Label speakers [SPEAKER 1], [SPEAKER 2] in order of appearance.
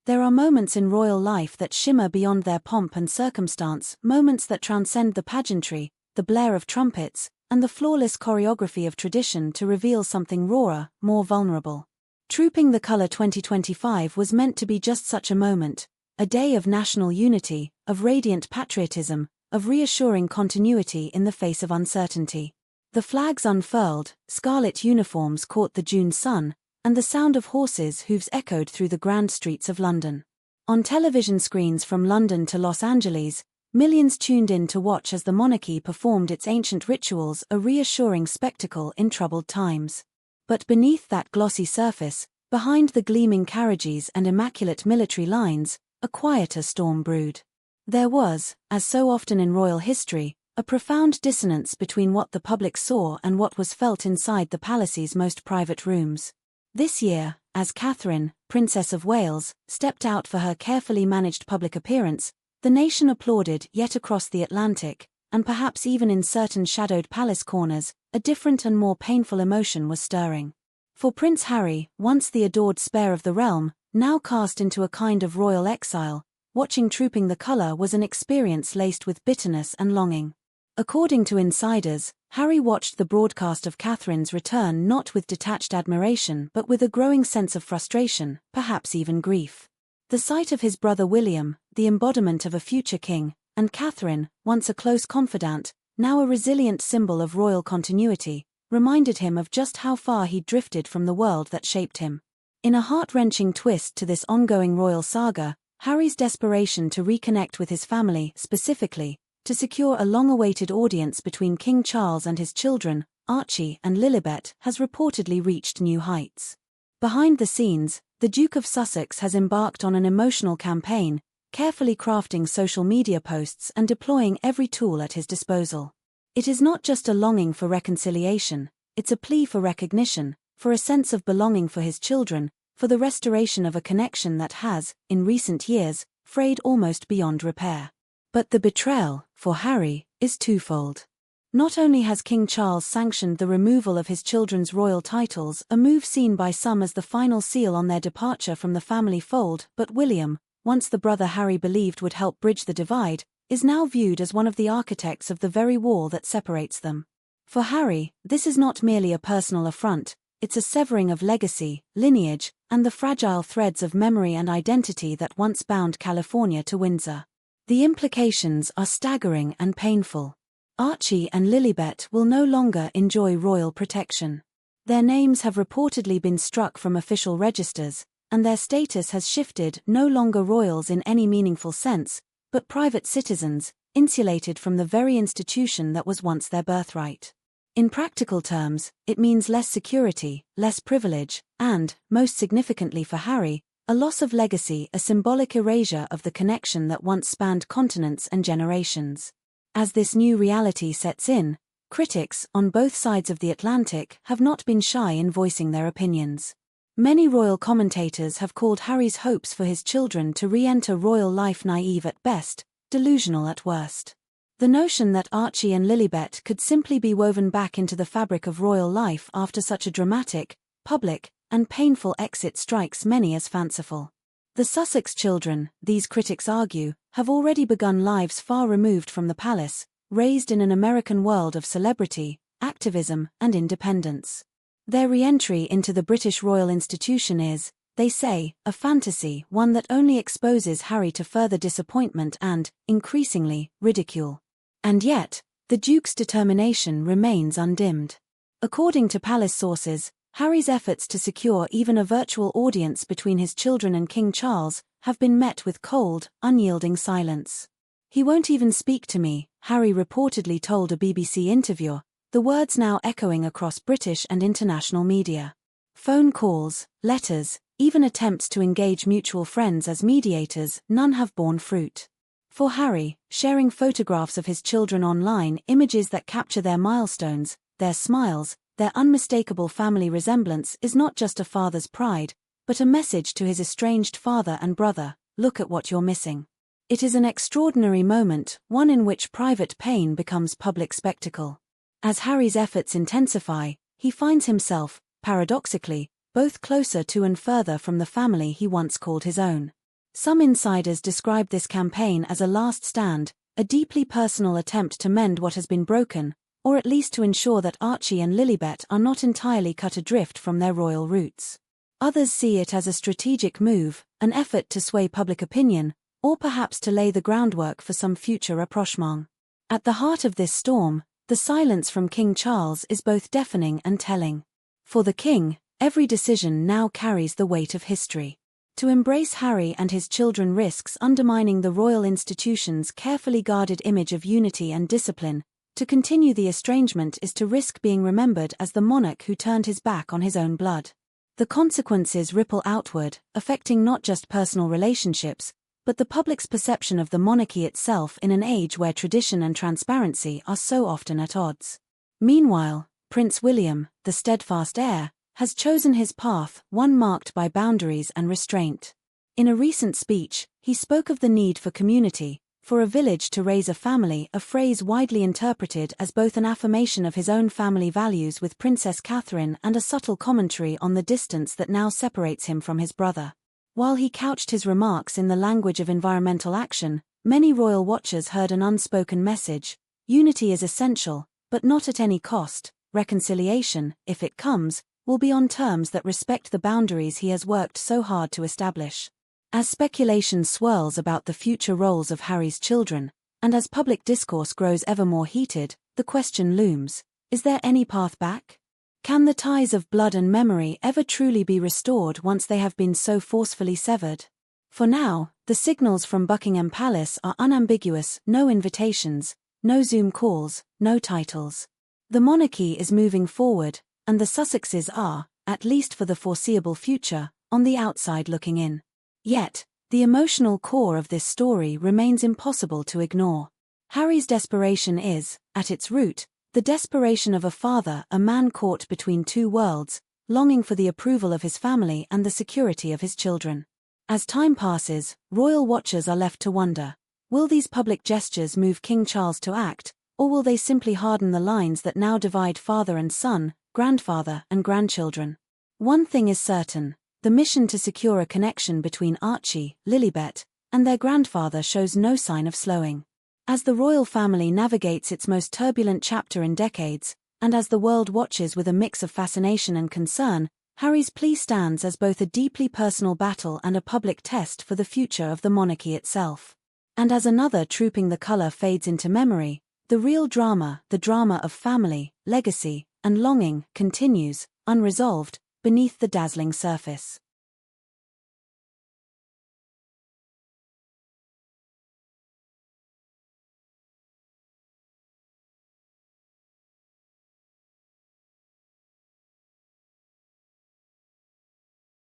[SPEAKER 1] There are moments in royal life that shimmer beyond their pomp and circumstance, moments that transcend the pageantry, the blare of trumpets, and the flawless choreography of tradition to reveal something rawer, more vulnerable. Trooping the Colour 2025 was meant to be just such a moment, a day of national unity, of radiant patriotism, of reassuring continuity in the face of uncertainty. The flags unfurled, scarlet uniforms caught the June sun, and the sound of horses' hooves echoed through the grand streets of London. On television screens from London to Los Angeles, millions tuned in to watch as the monarchy performed its ancient rituals, a reassuring spectacle in troubled times. But beneath that glossy surface, behind the gleaming carriages and immaculate military lines, a quieter storm brewed. There was, as so often in royal history, a profound dissonance between what the public saw and what was felt inside the palace's most private rooms. This year, as Catherine, Princess of Wales, stepped out for her carefully managed public appearance, the nation applauded, yet across the Atlantic, and perhaps even in certain shadowed palace corners, a different and more painful emotion was stirring. For Prince Harry, once the adored spare of the realm, now cast into a kind of royal exile, watching Trooping the Colour was an experience laced with bitterness and longing. According to insiders, Harry watched the broadcast of Catherine's return not with detached admiration but with a growing sense of frustration, perhaps even grief. The sight of his brother William, the embodiment of a future king, and Catherine, once a close confidant, now a resilient symbol of royal continuity, reminded him of just how far he'd drifted from the world that shaped him. In a heart-wrenching twist to this ongoing royal saga, Harry's desperation to reconnect with his family, specifically, to secure a long-awaited audience between King Charles and his children, Archie and Lilibet, has reportedly reached new heights. Behind the scenes, the Duke of Sussex has embarked on an emotional campaign, carefully crafting social media posts and deploying every tool at his disposal. It is not just a longing for reconciliation, it's a plea for recognition, for a sense of belonging for his children, for the restoration of a connection that has, in recent years, frayed almost beyond repair. But the betrayal, for Harry, is twofold. Not only has King Charles sanctioned the removal of his children's royal titles, a move seen by some as the final seal on their departure from the family fold, but William, once the brother Harry believed would help bridge the divide, is now viewed as one of the architects of the very wall that separates them. For Harry, this is not merely a personal affront, it's a severing of legacy, lineage, and the fragile threads of memory and identity that once bound California to Windsor. The implications are staggering and painful. Archie and Lilibet will no longer enjoy royal protection. Their names have reportedly been struck from official registers, and their status has shifted, no longer royals in any meaningful sense, but private citizens, insulated from the very institution that was once their birthright. In practical terms, it means less security, less privilege, and, most significantly for Harry, a loss of legacy, a symbolic erasure of the connection that once spanned continents and generations. As this new reality sets in, critics, on both sides of the Atlantic, have not been shy in voicing their opinions. Many royal commentators have called Harry's hopes for his children to re-enter royal life naive at best, delusional at worst. The notion that Archie and Lilibet could simply be woven back into the fabric of royal life after such a dramatic, public, and painful exit strikes many as fanciful. The Sussex children, these critics argue, have already begun lives far removed from the palace, raised in an American world of celebrity, activism, and independence. Their re-entry into the British royal institution is, they say, a fantasy, one that only exposes Harry to further disappointment and, increasingly, ridicule. And yet, the Duke's determination remains undimmed. According to palace sources, Harry's efforts to secure even a virtual audience between his children and King Charles have been met with cold, unyielding silence. "He won't even speak to me," Harry reportedly told a BBC interviewer, the words now echoing across British and international media. Phone calls, letters, even attempts to engage mutual friends as mediators, none have borne fruit. For Harry, sharing photographs of his children online, images that capture their milestones, their smiles, their unmistakable family resemblance, is not just a father's pride, but a message to his estranged father and brother: look at what you're missing. It is an extraordinary moment, one in which private pain becomes public spectacle. As Harry's efforts intensify, he finds himself, paradoxically, both closer to and further from the family he once called his own. Some insiders describe this campaign as a last stand, a deeply personal attempt to mend what has been broken, or at least to ensure that Archie and Lilibet are not entirely cut adrift from their royal roots. Others see it as a strategic move, an effort to sway public opinion, or perhaps to lay the groundwork for some future rapprochement. At the heart of this storm, the silence from King Charles is both deafening and telling. For the king, every decision now carries the weight of history. To embrace Harry and his children risks undermining the royal institution's carefully guarded image of unity and discipline. To continue the estrangement is to risk being remembered as the monarch who turned his back on his own blood. The consequences ripple outward, affecting not just personal relationships, but the public's perception of the monarchy itself in an age where tradition and transparency are so often at odds. Meanwhile, Prince William, the steadfast heir, has chosen his path, one marked by boundaries and restraint. In a recent speech, he spoke of the need for community, for a village to raise a family, a phrase widely interpreted as both an affirmation of his own family values with Princess Catherine and a subtle commentary on the distance that now separates him from his brother. While he couched his remarks in the language of environmental action, many royal watchers heard an unspoken message: unity is essential, but not at any cost. Reconciliation, if it comes, will be on terms that respect the boundaries he has worked so hard to establish. As speculation swirls about the future roles of Harry's children, and as public discourse grows ever more heated, the question looms: is there any path back? Can the ties of blood and memory ever truly be restored once they have been so forcefully severed? For now, the signals from Buckingham Palace are unambiguous: no invitations, no Zoom calls, no titles. The monarchy is moving forward, and the Sussexes are, at least for the foreseeable future, on the outside looking in. Yet, the emotional core of this story remains impossible to ignore. Harry's desperation is, at its root, the desperation of a father, a man caught between two worlds, longing for the approval of his family and the security of his children. As time passes, royal watchers are left to wonder: will these public gestures move King Charles to act, or will they simply harden the lines that now divide father and son, grandfather and grandchildren? One thing is certain: the mission to secure a connection between Archie, Lilibet, and their grandfather shows no sign of slowing. As the royal family navigates its most turbulent chapter in decades, and as the world watches with a mix of fascination and concern, Harry's plea stands as both a deeply personal battle and a public test for the future of the monarchy itself. And as another Trooping the Colour fades into memory, the real drama, the drama of family, legacy, and longing, continues, unresolved, beneath the dazzling surface.